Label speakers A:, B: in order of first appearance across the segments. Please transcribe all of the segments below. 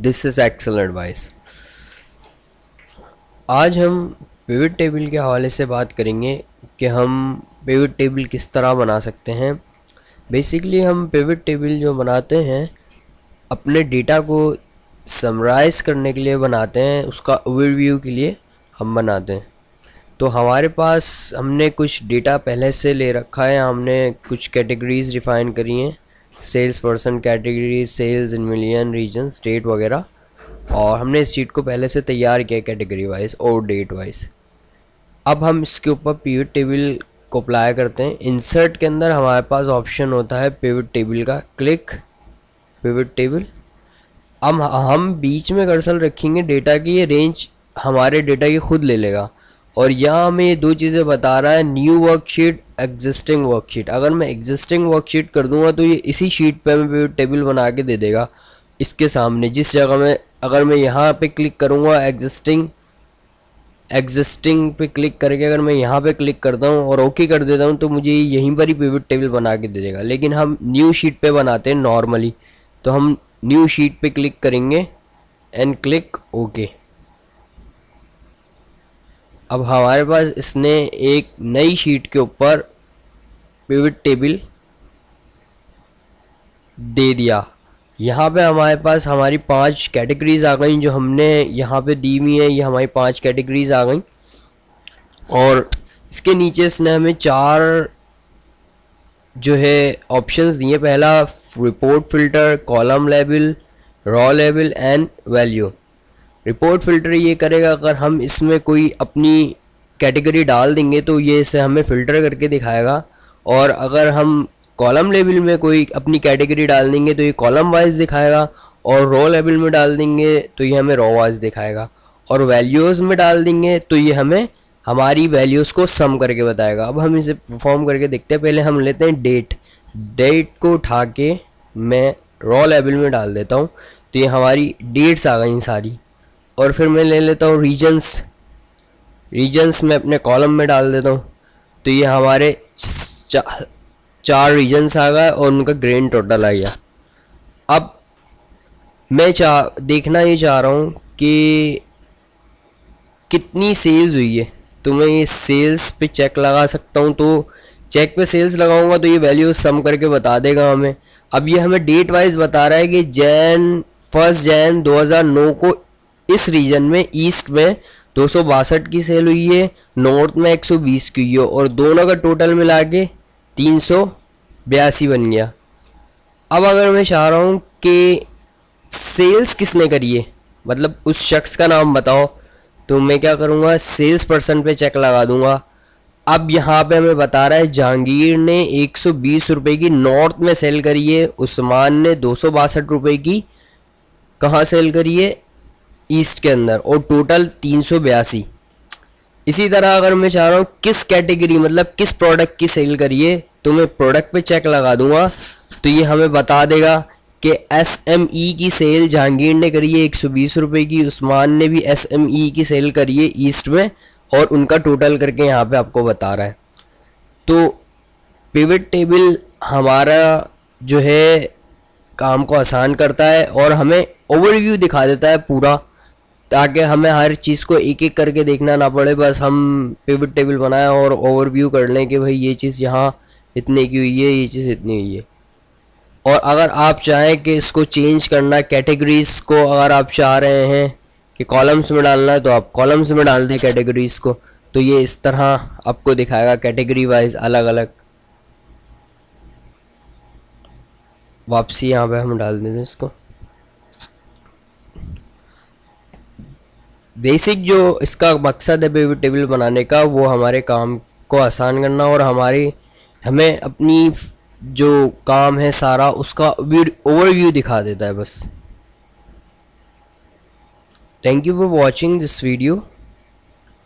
A: This is Excel advice. आज हम pivot table के हवाले से बात करेंगे कि हम पिवट टेबल किस तरह बना सकते हैं। बेसिकली हम पिवट टेबल जो बनाते हैं अपने डेटा को समराइज़ करने के लिए बनाते हैं, उसका ओवरव्यू के लिए हम बनाते हैं। तो हमारे पास हमने कुछ डेटा पहले से ले रखा है, हमने कुछ कैटेगरीज डिफ़ाइन करी हैं, sales person category, sales in million, region, state वगैरह, और हमने इस शीट को पहले से तैयार किया कैटेगरी वाइज और डेट वाइज। अब हम इसके ऊपर पिवट टेबल को अप्लाई करते हैं। इंसर्ट के अंदर हमारे पास ऑप्शन होता है पिवट टेबल का, क्लिक पिवट टेबल। अब हम बीच में कर्सर रखेंगे डेटा की, ये रेंज हमारे डेटा की खुद ले लेगा और यहाँ हमें ये दो चीज़ें बता रहा है, न्यू वर्कशीट, एग्जिस्टिंग वर्कशीट। अगर मैं एग्जिस्टिंग वर्कशीट कर दूंगा तो ये इसी शीट पे हमें पिवट टेबल बना के दे देगा इसके सामने। जिस जगह में अगर मैं यहाँ पे क्लिक करूँगा एग्जिस्टिंग पे क्लिक करके अगर मैं यहाँ पे क्लिक करता हूँ और ओके कर देता हूँ तो मुझे यहीं पर ही पिवट टेबल बना के दे देगा। लेकिन हम न्यू शीट पे बनाते हैं नॉर्मली, तो हम न्यू शीट पे क्लिक करेंगे एंड क्लिक ओके। अब हमारे पास इसने एक नई शीट के ऊपर पिवट टेबल दे दिया। यहाँ पे हमारे पास हमारी 5 कैटेगरीज आ गई जो हमने यहाँ पे दी हुई हैं, ये हमारी 5 कैटेगरीज आ गई। और इसके नीचे इसने हमें 4 जो है ऑप्शंस दिए। पहला report filter, column label, raw label and value. Report filter ये करेगा अगर हम इसमें कोई अपनी कैटेगरी डाल देंगे तो ये इसे हमें फ़िल्टर करके दिखाएगा, और अगर हम कॉलम लेबल में कोई अपनी कैटेगरी डाल देंगे तो ये कॉलम वाइज दिखाएगा, और रो लेबल में डाल देंगे तो ये हमें रो वाइज दिखाएगा, और वैल्यूज़ में डाल देंगे तो ये हमें हमारी वैल्यूज़ को सम करके बताएगा। अब हम इसे परफॉर्म करके देखते हैं। पहले हम लेते हैं डेट को उठा के मैं रो लेबल में डाल देता हूँ तो ये हमारी डेट्स आ गई सारी। और फिर मैं ले लेता हूँ रीजन्स में अपने कॉलम में डाल देता हूँ तो ये हमारे 4 रीजन्स आ गए और उनका ग्रेन टोटल आ गया। अब मैं देखना ये चाह रहा हूँ कि कितनी सेल्स हुई है, तो मैं ये सेल्स पे चेक लगा सकता हूँ। तो चेक पे सेल्स लगाऊंगा तो ये वैल्यू सम करके बता देगा हमें। अब ये हमें डेट वाइज बता रहा है कि 1 जैन 2009 को इस रीजन में ईस्ट में 262 की सेल हुई है, नॉर्थ में 120 की हुई है, और दोनों का टोटल मिला के 382 बन गया। अब अगर मैं चाह रहा हूँ कि सेल्स किसने करी है, मतलब उस शख्स का नाम बताओ, तो मैं क्या करूँगा, सेल्स पर्सन पे चेक लगा दूंगा। अब यहाँ पे हमें बता रहा है जहांगीर ने 120 रुपये की नॉर्थ में सेल करी है, उस्मान ने 262 रुपये की कहाँ सेल करी है, ईस्ट के अंदर, और टोटल 382। इसी तरह अगर मैं चाह रहा हूँ किस कैटेगरी मतलब किस प्रोडक्ट की सेल करिए, तो मैं प्रोडक्ट पे चेक लगा दूंगा तो ये हमें बता देगा कि SME की सेल जहांगीर ने करी है 120 रुपये की, उस्मान ने भी SME की सेल करी है ईस्ट में, और उनका टोटल करके यहाँ पे आपको बता रहा है। तो पिवट टेबल हमारा जो है काम को आसान करता है और हमें ओवरव्यू दिखा देता है पूरा, ताकि हमें हर चीज़ को एक एक करके देखना ना पड़े। बस हम पिवट टेबल बनाएं और ओवरव्यू कर लें कि भाई ये चीज़ यहाँ इतने की हुई है, ये चीज़ इतनी हुई है। और अगर आप चाहें कि इसको चेंज करना, कैटेगरीज़ को अगर आप चाह रहे हैं कि कॉलम्स में डालना है तो आप कॉलम्स में डाल दें कैटेगरीज़ को, तो ये इस तरह आपको दिखाएगा कैटेगरी वाइज अलग अलग। वापसी यहाँ पे हम डाल देते हैं इसको। बेसिक जो इसका मकसद है पिवट टेबल बनाने का वो हमारे काम को आसान करना और हमें अपनी जो काम है सारा उसका ओवरव्यू दिखा देता है बस। Thank you for watching this video.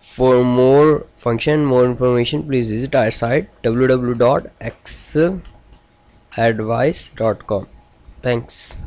A: For more function, more information, please visit our site www.exceladvice.com. Thanks.